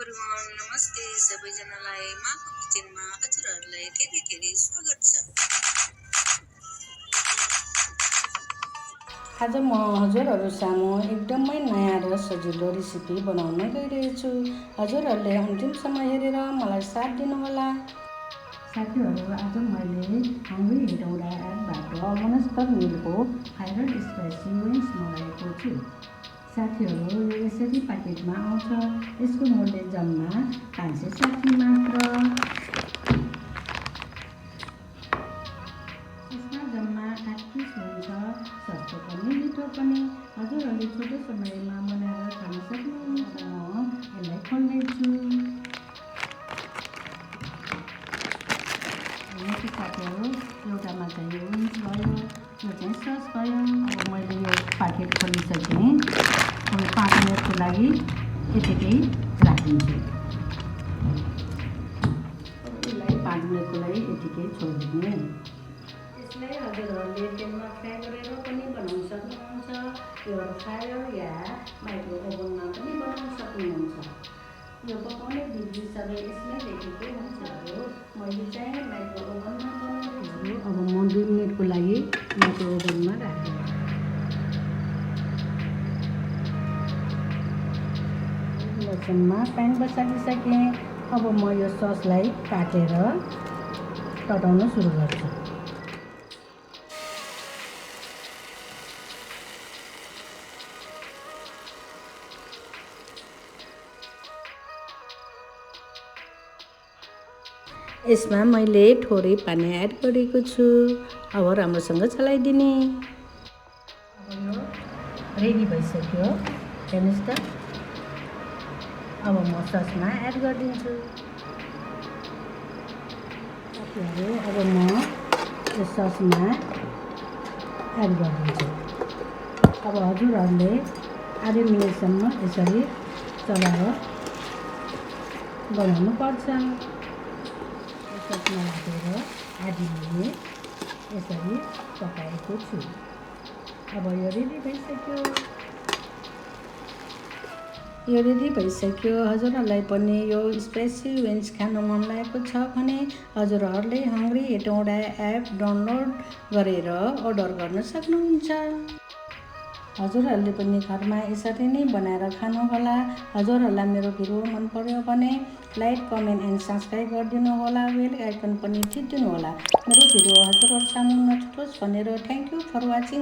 Everyone नमस्ते सबैजनालाई माको किचनमा हजुरहरूलाई धेरै स्वागत छ। आज म हजुरहरू सामु एकदमै नयाँ र सजिलो रेसिपी बनाउन गइरहेछु। हजुरहरूले अन्तिमसम्म हेरेर मलाई साथ दिनुहोला। साथीहरू, आज मैले हङ्ग्री हेटौँडा एपबाट मोनस्टर मिलको फ्राइड स्पाइसी विङ्स मगाएको छु। साथीहरू, यो यसरी प्याकेटमा आउँछ। यसको मूल्य जम्मा 560 मात्र। यसमा जम्मा 8 पिस हुन्छ। सस्तो पनि मिठो पनि। हजुरहरूले छोटो समयमा बनाएर खान सक्नुहुन्छ। म यसलाई खोल्नेछु। साथीहरू, एउटामा चाहिँ यो विङ्स भयो, यो चाहिँ सस भयो। अब मैले यो प्याकेट खोलिसकेँ। अब 5 मिनटको लागि यतिकै राखिदिन्छु। यसलाई 5 मिनटको लागि यतिकै छोडिदिने। यसलाई हजुरहरूले तेलमा फ्राई गरेर पनि बनाउन सक्नुहुन्छ। एयर फ्रायर या माइक्रो ओभनमा पनि बनाउन सक्नुहुन्छ। यो पकाउने विधि सबै यसमै लेखेको हुन्छ। मैले चाहिँ माइक्रो ओभनमा बनाउँछु। अब म 2 मिनटको लागि माइक्रो ओभनमा राखेँ। लसुनमा प्यान बसालिसकेँ। अब म यो ससलाई काटेर तताउन सुरु गर्छु। यसमा मैले थोरै पानी एड गरेको छु। अब राम्रोसँग चलाइदिने। अब यो रेडी भइसक्यो। हेर्नुहोस् त। अब म ससमा एड गरिदिन्छु। अब म यो ससमा एड गरिदिन्छु। अब हजुरहरूले आधा मिनटसम्म यसरी चलाएर बनाउनु पर्छ। ससमा राखेर आधी मिनट यसरी पकाएको छु। अब यो रेडी भइसक्यो। हजुरहरूलाई पनि यो स्पाइसी विङ्स खानु मन लागेको छ भने हजुरहरूले हङ्ग्री हेटौँडा एप डाउनलोड गरेर अर्डर गर्न सक्नुहुन्छ। हजुरहरूले पनि घरमा यसरी नै बनाएर खानुहोला। हजुरहरूलाई मेरो भिडियो मन पर्यो भने लाइक, कमेन्ट एन्ड सब्सक्राइब गरिदिनु होला। बेल आइकन पनि थिचिदिनु होला। मेरो भिडियो हजुरहरू सामु नछुटोस् भनेर थ्याङ्क यू फर वाचिङ।